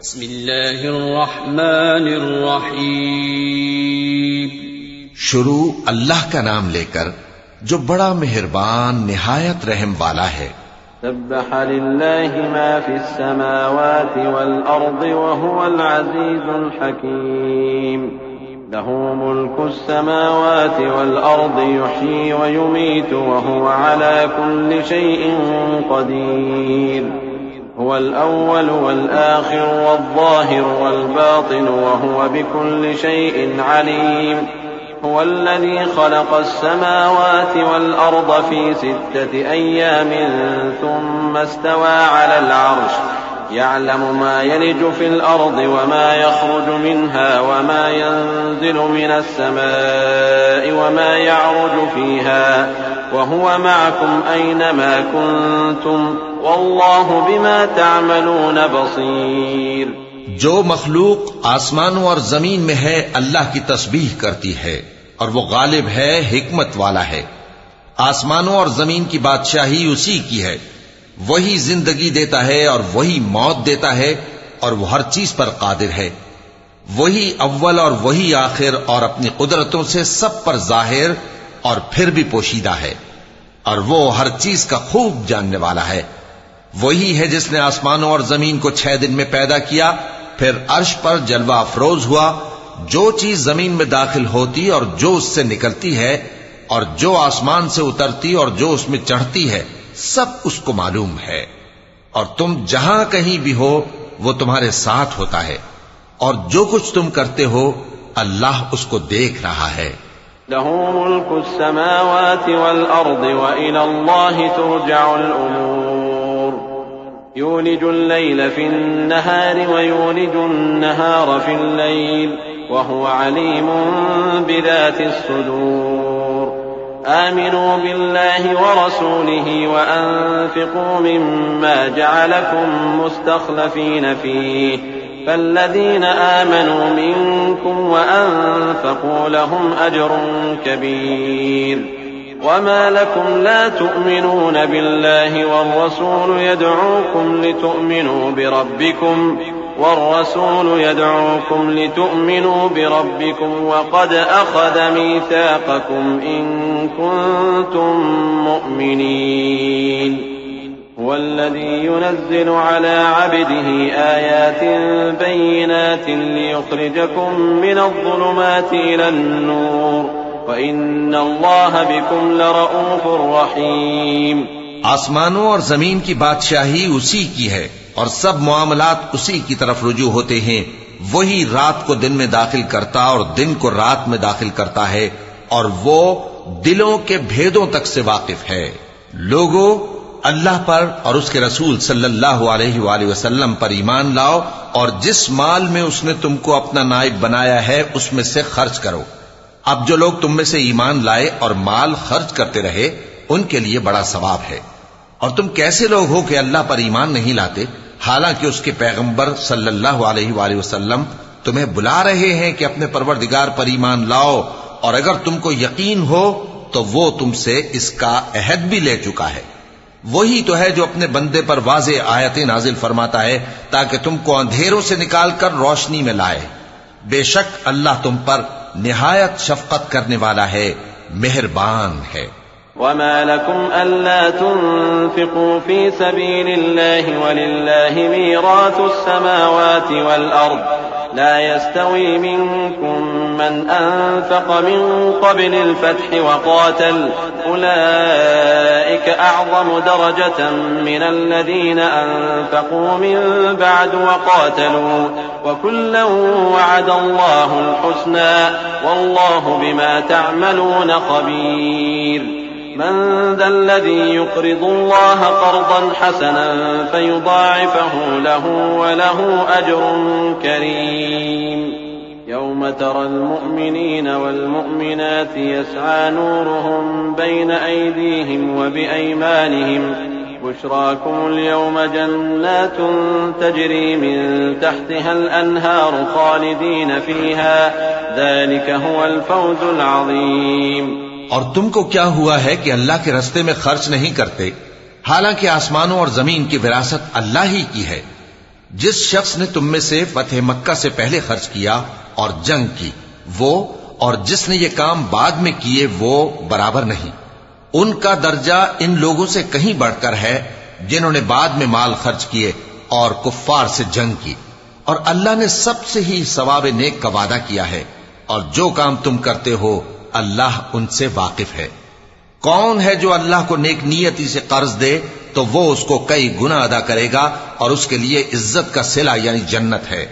بسم اللہ الرحمن الرحیم. شروع اللہ کا نام لے کر جو بڑا مہربان نہایت رحم والا ہے. سبح للہ ما فی السماوات والارض وهو العزیز الحکیم. له ملك السماوات والأرض يحيي ويميت وهو على كل شيء قدير. هو الأول والآخر والظاهر والباطن وهو بكل شيء عليم. هو الذي خلق السماوات والأرض في 6 أيام ثم استوى على العرش يعلم ما يلج في الأرض وما يخرج منها وما ينزل من السماء وما يعرج فيها وهو معكم أينما كنتم والله بما تعملون بصير. جو مخلوق آسمانوں اور زمین میں ہے اللہ کی تسبیح کرتی ہے اور وہ غالب ہے، حکمت والا ہے. آسمانوں اور زمین کی بادشاہی اسی کی ہے. وہی زندگی دیتا ہے اور وہی موت دیتا ہے اور وہ ہر چیز پر قادر ہے. وہی اول اور وہی آخر اور اپنی قدرتوں سے سب پر ظاہر اور پھر بھی پوشیدہ ہے، اور وہ ہر چیز کا خوب جاننے والا ہے. وہی ہے جس نے آسمانوں اور زمین کو 6 دن میں پیدا کیا، پھر عرش پر جلوہ افروز ہوا. جو چیز زمین میں داخل ہوتی اور جو اس سے نکلتی ہے اور جو آسمان سے اترتی اور جو اس میں چڑھتی ہے سب اس کو معلوم ہے. اور تم جہاں کہیں بھی ہو وہ تمہارے ساتھ ہوتا ہے، اور جو کچھ تم کرتے ہو اللہ اس کو دیکھ رہا ہے. له ملك السماوات والأرض وإلى الله ترجع الأمور. يولج الليل في النهار ويولج النهار في الليل وهو عليم بذات الصدور. آمنوا بالله ورسوله وأنفقوا مما جعلكم مستخلفين فيه فالذين آمنوا منكم وأنفقوا لهم أجر كبير. وما لكم لا تؤمنون بالله والرسول يدعوكم لتؤمنوا بربكم وقد أخذ ميثاقكم إن كنتم مؤمنين. هو الذي ينزل على عبده آيات بينات ليخرجكم من الظلمات إلى النور وَإِنَّ اللَّهَ بِكُمْ لَرَؤُوفٌ رَحِيمٌ. آسمانوں اور زمین کی بادشاہی اسی کی ہے اور سب معاملات اسی کی طرف رجوع ہوتے ہیں. وہی رات کو دن میں داخل کرتا اور دن کو رات میں داخل کرتا ہے، اور وہ دلوں کے بھیدوں تک سے واقف ہے. لوگوں، اللہ پر اور اس کے رسول صلی اللہ علیہ وآلہ وسلم پر ایمان لاؤ، اور جس مال میں اس نے تم کو اپنا نائب بنایا ہے اس میں سے خرچ کرو. اب جو لوگ تم میں سے ایمان لائے اور مال خرچ کرتے رہے ان کے لیے بڑا ثواب ہے. اور تم کیسے لوگ ہو کہ اللہ پر ایمان نہیں لاتے حالانکہ اس کے پیغمبر صلی اللہ علیہ وآلہ وسلم تمہیں بلا رہے ہیں کہ اپنے پروردگار پر ایمان لاؤ، اور اگر تم کو یقین ہو تو وہ تم سے اس کا عہد بھی لے چکا ہے. وہی تو ہے جو اپنے بندے پر واضح آیتیں نازل فرماتا ہے تاکہ تم کو اندھیروں سے نکال کر روشنی میں لائے. بے شک اللہ تم پر نہایت شفقت کرنے والا ہے، مہربان ہے. وما لكم ألا تنفقوا في سبيل الله ولله ميراث السماوات والأرض لا يستوي منكم من أنفق من قبل الفتح وقاتل أولئك أعظم درجة من الذين أنفقوا من بعد وقاتلوا وكلا وعد الله الحسنى والله بما تعملون خبير. من ذا الذي يقرض الله قرضا حسنا فيضاعفه له وله أجر كريم. يوم ترى المؤمنين والمؤمنات يسعى نورهم بين أيديهم وبأيمانهم بشراكم اليوم جنات تجري من تحتها الأنهار خالدين فيها ذلك هو الفوز العظيم. اور تم کو کیا ہوا ہے کہ اللہ کے راستے میں خرچ نہیں کرتے حالانکہ آسمانوں اور زمین کی وراثت اللہ ہی کی ہے. جس شخص نے تم میں سے فتح مکہ سے پہلے خرچ کیا اور جنگ کی، وہ اور جس نے یہ کام بعد میں کیے وہ برابر نہیں، ان کا درجہ ان لوگوں سے کہیں بڑھ کر ہے جنہوں نے بعد میں مال خرچ کیے اور کفار سے جنگ کی، اور اللہ نے سب سے ہی ثواب نیک کا وعدہ کیا ہے، اور جو کام تم کرتے ہو اللہ ان سے واقف ہے۔ کون ہے جو اللہ کو نیک نیتی سے قرض دے تو وہ اس کو کئی گنا ادا کرے گا اور اس کے لیے عزت کا صلہ یعنی جنت ہے۔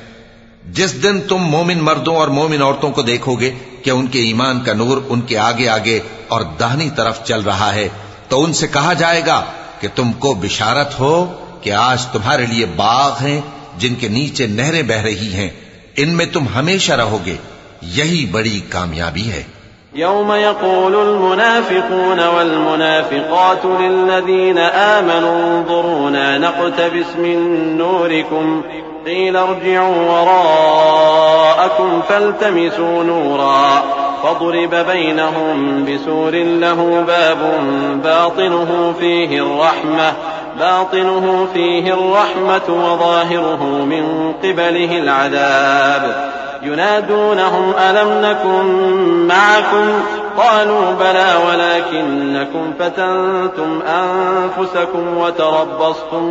جس دن تم مومن مردوں اور مومن عورتوں کو دیکھو گے کہ ان کے ایمان کا نور ان کے آگے آگے اور داہنی طرف چل رہا ہے، تو ان سے کہا جائے گا کہ تم کو بشارت ہو کہ آج تمہارے لیے باغ ہیں جن کے نیچے نہریں بہ رہی ہیں، ان میں تم ہمیشہ رہو گے، یہی بڑی کامیابی ہے۔ يوم يقول المنافقون والمنافقات للذين آمنوا انظرونا نقتبس من نوركم قيل ارجعوا وراءكم فالتمسوا نورا فضرب بينهم بسور له باب باطنه فيه الرحمة وظاهره من قبله العذاب ينادونهم ألم نكن معكم قالوا بلى ولكنكم فتنتم أنفسكم وتربصتم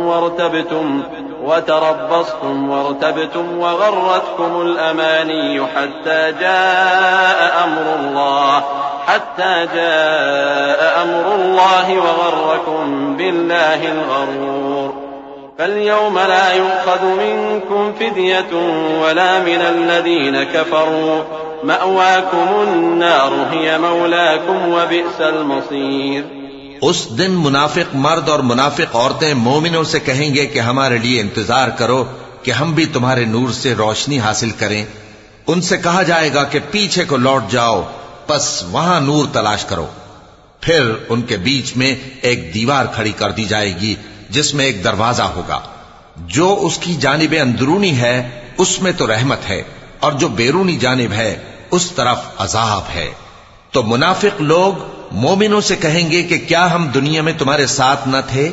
وارتبتم وغرتكم الأماني حتى جاء أمر الله وغركم بالله الغرور فاليوم لا يؤخذ منكم فدية ولا من الذين كفروا مأواكم النار هي مولاكم وبئس المصير۔ اس دن منافق مرد اور منافق عورتیں مومنوں سے کہیں گے کہ ہمارے لیے انتظار کرو کہ ہم بھی تمہارے نور سے روشنی حاصل کریں۔ ان سے کہا جائے گا کہ پیچھے کو لوٹ جاؤ، پس وہاں نور تلاش کرو۔ پھر ان کے بیچ میں ایک دیوار کھڑی کر دی جائے گی جس میں ایک دروازہ ہوگا، جو اس کی جانب اندرونی ہے اس میں تو رحمت ہے، اور جو بیرونی جانب ہے اس طرف عذاب ہے۔ تو منافق لوگ مومنوں سے کہیں گے کہ کیا ہم دنیا میں تمہارے ساتھ نہ تھے؟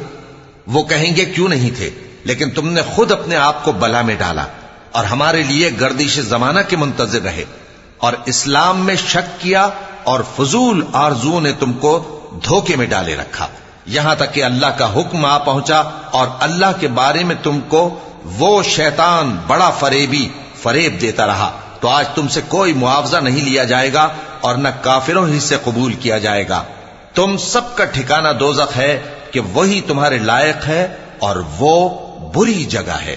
وہ کہیں گے کیوں نہیں تھے، لیکن تم نے خود اپنے آپ کو بلا میں ڈالا اور ہمارے لیے گردش زمانہ کے منتظر رہے، اور اسلام میں شک کیا اور فضول آرزوؤں نے تم کو دھوکے میں ڈالے رکھا، یہاں تک کہ اللہ کا حکم آ پہنچا اور اللہ کے بارے میں تم کو وہ شیطان بڑا فریب دیتا رہا، تو آج تم سے کوئی معاوضہ نہیں لیا جائے گا اور نہ کافروں ہی سے قبول کیا جائے گا۔ تم سب کا ٹھکانہ دوزخ ہے کہ وہی تمہارے لائق ہے اور وہ بری جگہ ہے۔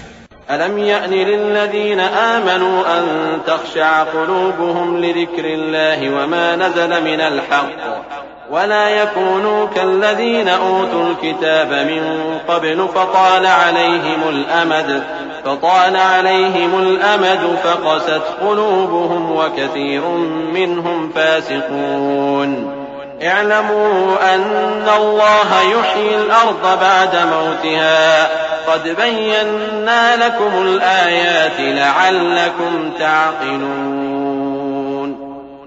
أَلَمْ يَأْنِ لِلَّذِينَ آمَنُوا أَن تَخْشَعَ قُلُوبُهُمْ لِذِكْرِ اللَّهِ وَمَا نَزَلَ مِنَ الْحَقِّ وَلَا يَكُونُوا كَالَّذِينَ أُوتُوا الْكِتَابَ مِن قَبْلُ فَطَالَ عَلَيْهِمُ الْأَمَدُ فَقَسَتْ قُلُوبُهُمْ وَكَثِيرٌ مِّنْهُمْ فَاسِقُونَ اعلموا أن الله يحيي الأرض بعد موتها قد بينا لكم الآيات لعلكم تعقلون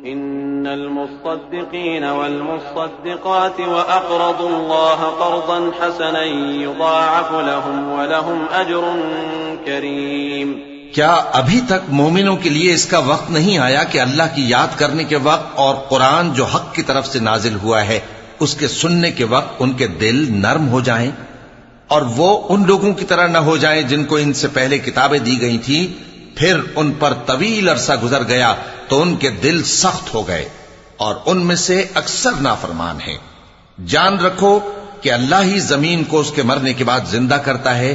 إن المصدقين والمصدقات وأقرضوا الله قرضا حسنا يضاعف لهم ولهم أجر كريم۔ کیا ابھی تک مومنوں کے لیے اس کا وقت نہیں آیا کہ اللہ کی یاد کرنے کے وقت اور قرآن جو حق کی طرف سے نازل ہوا ہے اس کے سننے کے وقت ان کے دل نرم ہو جائیں اور وہ ان لوگوں کی طرح نہ ہو جائیں جن کو ان سے پہلے کتابیں دی گئی تھی، پھر ان پر طویل عرصہ گزر گیا تو ان کے دل سخت ہو گئے اور ان میں سے اکثر نافرمان ہیں۔ جان رکھو کہ اللہ ہی زمین کو اس کے مرنے کے بعد زندہ کرتا ہے۔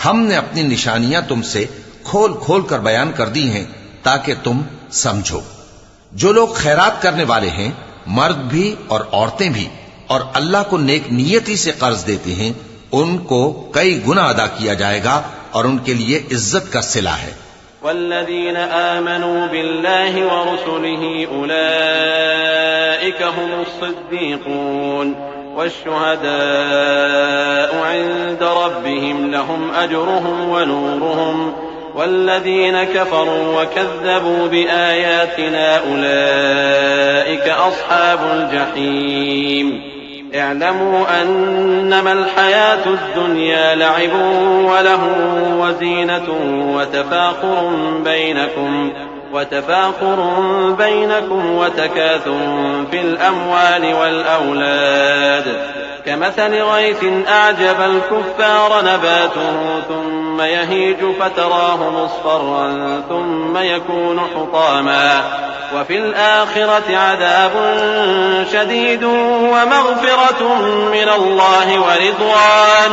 ہم نے اپنی نشانیاں تم سے کھول کھول کر بیان کر دی ہیں تاکہ تم سمجھو۔ جو لوگ خیرات کرنے والے ہیں، مرد بھی اور عورتیں بھی، اور اللہ کو نیک نیتی سے قرض دیتے ہیں، ان کو کئی گنا ادا کیا جائے گا اور ان کے لیے عزت کا صلہ ہے۔ والذین آمنوا باللہ ورسلہ اولئک هم الصدیقون والشهداء عند ربهم لهم أجرهم ونورهم والذين كفروا وكذبوا بآياتنا أولئك أصحاب الجحيم۔ اعلموا انما الحياة الدنيا لعب ولهو وزينة وتفاخر بينكم وتكاثر في الأموال والأولاد كمثل غيث أعجب الكفار نباته ثم يهيج فتراه مصفرا ثم يكون حطاما وفي الآخرة عذاب شديد ومغفرة من الله ورضوان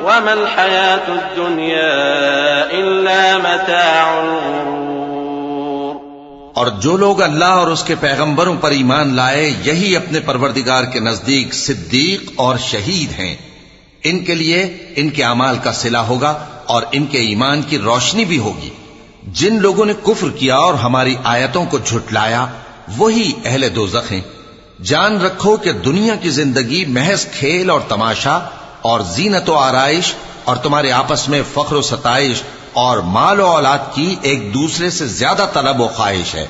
وما الحياة الدنيا إلا متاع الغرور. اور جو لوگ اللہ اور اس کے پیغمبروں پر ایمان لائے یہی اپنے پروردگار کے نزدیک صدیق اور شہید ہیں. ان کے لیے ان کے اعمال کا صلہ ہوگا اور ان کے ایمان کی روشنی بھی ہوگی. جن لوگوں نے کفر کیا اور ہماری آیتوں کو جھٹلایا وہی اہل دوزخ ہیں. جان رکھو کہ دنیا کی زندگی محض کھیل اور تماشا اور زینت و آرائش اور تمہارے آپس میں فخر و ستائش اور مال و اولاد کی ایک دوسرے سے زیادہ طلب و خواہش ہے.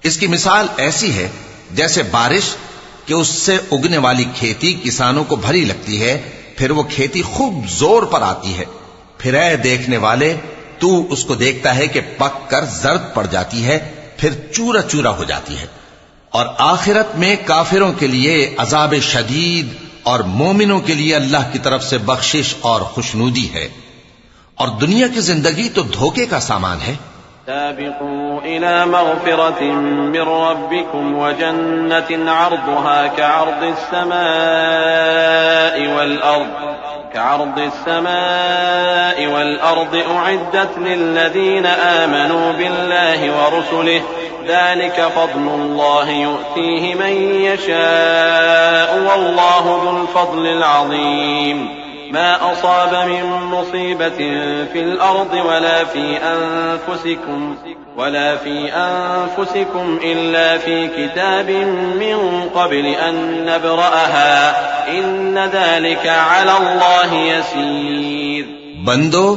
اس کی مثال ایسی ہے جیسے بارش کہ اس سے اگنے والی کھیتی کسانوں کو بھری لگتی ہے، پھر وہ کھیتی خوب زور پر آتی ہے، پھر اے دیکھنے والے تو اس کو دیکھتا ہے کہ پک کر زرد پڑ جاتی ہے، پھر چورا چورا ہو جاتی ہے. اور آخرت میں کافروں کے لیے عذاب شدید اور مومنوں کے لیے اللہ کی طرف سے بخشش اور خوشنودی ہے. اور دنیا کی زندگی تو دھوکے کا سامان ہے. سابقوا إلى مغفرة من ربكم وجنة عرضها كعرض السماء والأرض أعدت للذين آمنوا بالله ورسله ذلك فضل الله يؤتيه من يشاء والله ذو الفضل العظيم. ما أصاب من مصيبة في الأرض ولا في أنفسكم إلا في كتاب من قبل أن نبرأها إن ذلك على الله يسير. بندو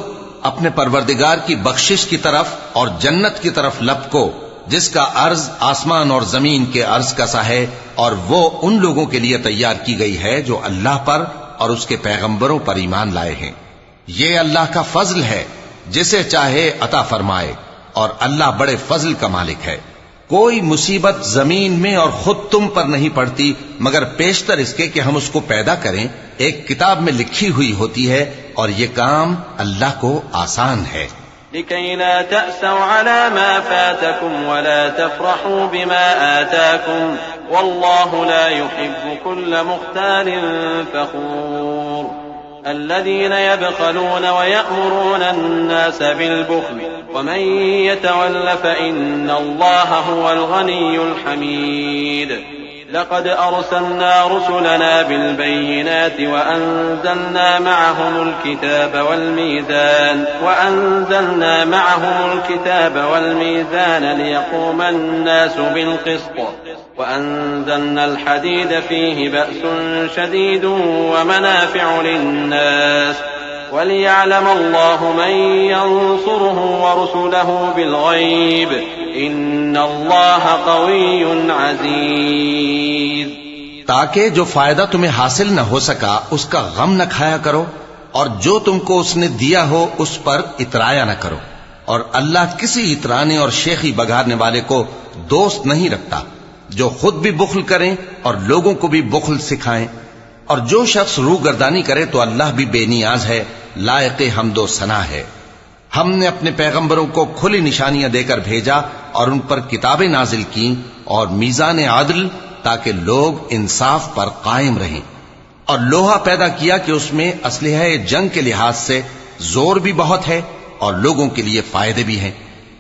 اپنے پروردگار کی بخشش کی طرف اور جنت کی طرف لپکو جس کا عرض آسمان اور زمین کے عرض کا سا ہے، اور وہ ان لوگوں کے لیے تیار کی گئی ہے جو اللہ پر اور اس کے پیغمبروں پر ایمان لائے ہیں. یہ اللہ کا فضل ہے، جسے چاہے عطا فرمائے، اور اللہ بڑے فضل کا مالک ہے. کوئی مصیبت زمین میں اور خود تم پر نہیں پڑتی مگر پیشتر اس کے کہ ہم اس کو پیدا کریں ایک کتاب میں لکھی ہوئی ہوتی ہے، اور یہ کام اللہ کو آسان ہے. لكي لا تأسوا على ما فاتكم ولا تفرحوا بما آتاكم والله لا يحب كل مختال فخور. الذين يبخلون ويأمرون الناس بالبخل ومن يتول فإن الله هو الغني الحميد. لقد أرسلنا رسلنا بالبينات وأنزلنا معهم الكتاب والميزان ليقوم الناس بالقسط وأنزلنا الحديد فيه بأس شديد ومنافع للناس وليعلم الله من ينصره ورسله بالغيب ان اللہ قوی عزیز. تاکہ جو فائدہ تمہیں حاصل نہ ہو سکا اس کا غم نہ کھایا کرو، اور جو تم کو اس نے دیا ہو اس پر اترایا نہ کرو. اور اللہ کسی اترانے اور شیخی بگاڑنے والے کو دوست نہیں رکھتا جو خود بھی بخل کریں اور لوگوں کو بھی بخل سکھائیں. اور جو شخص روگردانی کرے تو اللہ بھی بے نیاز ہے، لائق حمد و ثنا ہے. ہم نے اپنے پیغمبروں کو کھلی نشانیاں دے کر بھیجا اور ان پر کتابیں نازل کی اور میزان عدل تاکہ لوگ انصاف پر قائم رہیں. اور لوہا پیدا کیا کہ اس میں اسلحہ جنگ کے لحاظ سے زور بھی بہت ہے اور لوگوں کے لیے فائدے بھی ہیں.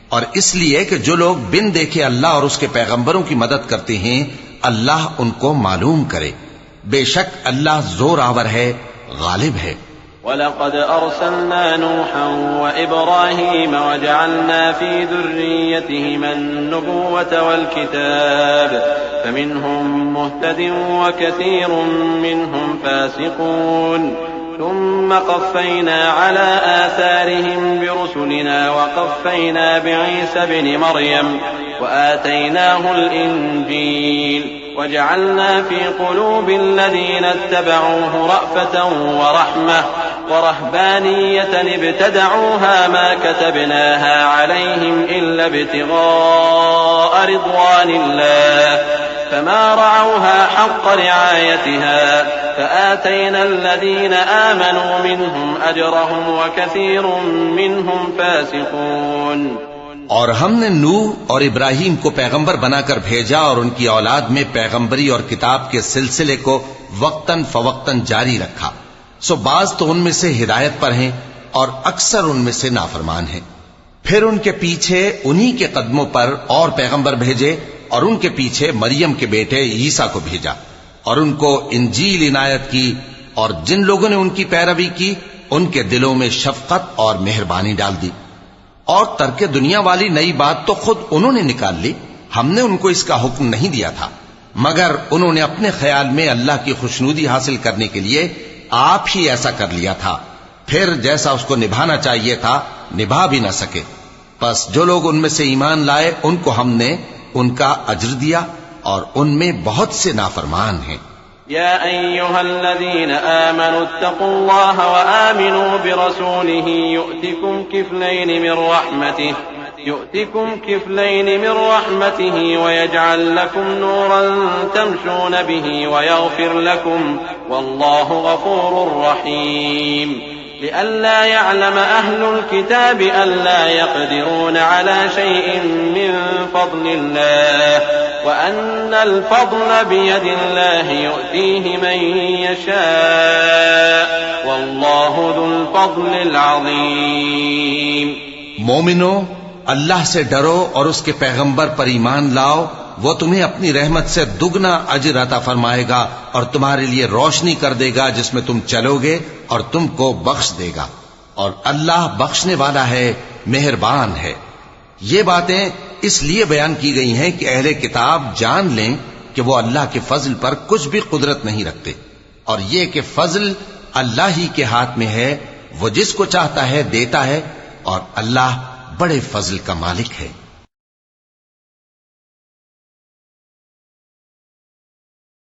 اور اس لیے کہ جو لوگ بن دیکھے اللہ اور اس کے پیغمبروں کی مدد کرتے ہیں اللہ ان کو معلوم کرے. بے شک اللہ زور آور ہے، غالب ہے. وَلَقَدْ أَرْسَلْنَا نُوحًا وَإِبْرَاهِيمَ وَجَعَلْنَا فِي ذُرِّيَّتِهِمَا النُّبُوَّةَ وَالْكِتَابَ فَمِنْهُمْ مُهْتَدٍ وَكَثِيرٌ مِّنْهُمْ فَاسِقُونَ. ثُمَّ قَفَّيْنَا عَلَى آثَارِهِمْ بِرُسُلِنَا وَقَفَّيْنَا بِعِيسَى ابْنِ مَرْيَمَ وَآتَيْنَاهُ الْإِنْجِيلَ وجعلنا في قلوب الذين اتبعوه رأفة ورحمة ورهبانية ابتدعوها ما كتبناها عليهم إلا ابتغاء رضوان الله فما رعوها حق رعايتها فآتينا الذين آمنوا منهم أجرهم وكثير منهم فاسقون. اور ہم نے نوح اور ابراہیم کو پیغمبر بنا کر بھیجا اور ان کی اولاد میں پیغمبری اور کتاب کے سلسلے کو وقتاً فوقتاً جاری رکھا. سو بعض تو ان میں سے ہدایت پر ہیں اور اکثر ان میں سے نافرمان ہیں. پھر ان کے پیچھے انہی کے قدموں پر اور پیغمبر بھیجے اور ان کے پیچھے مریم کے بیٹے عیسیٰ کو بھیجا اور ان کو انجیل عنایت کی، اور جن لوگوں نے ان کی پیروی کی ان کے دلوں میں شفقت اور مہربانی ڈال دی. اور ترک دنیا والی نئی بات تو خود انہوں نے نکال لی، ہم نے ان کو اس کا حکم نہیں دیا تھا، مگر انہوں نے اپنے خیال میں اللہ کی خوشنودی حاصل کرنے کے لیے آپ ہی ایسا کر لیا تھا، پھر جیسا اس کو نبھانا چاہیے تھا نبھا بھی نہ سکے. پس جو لوگ ان میں سے ایمان لائے ان کو ہم نے ان کا اجر دیا اور ان میں بہت سے نافرمان ہیں. يا أيها الذين آمنوا اتقوا الله وآمنوا برسوله يؤتكم كفلين من رحمته ويجعل لكم نورا تمشون به ويغفر لكم والله غفور رحيم. لئلا يعلم أهل الكتاب ألا يقدرون على شيء من فضل الله وأن الفضل بيد الله يؤتيه من يشاء والله ذو الفضل العظيم. مومنو، اللہ سے ڈرو اور اس کے پیغمبر پر ایمان لاؤ، وہ تمہیں اپنی رحمت سے دگنا اجر عطا فرمائے گا اور تمہارے لیے روشنی کر دے گا جس میں تم چلو گے اور تم کو بخش دے گا، اور اللہ بخشنے والا ہے، مہربان ہے. یہ باتیں اس لیے بیان کی گئی ہیں کہ اہل کتاب جان لیں کہ وہ اللہ کے فضل پر کچھ بھی قدرت نہیں رکھتے، اور یہ کہ فضل اللہ ہی کے ہاتھ میں ہے، وہ جس کو چاہتا ہے دیتا ہے، اور اللہ بڑے فضل کا مالک ہے.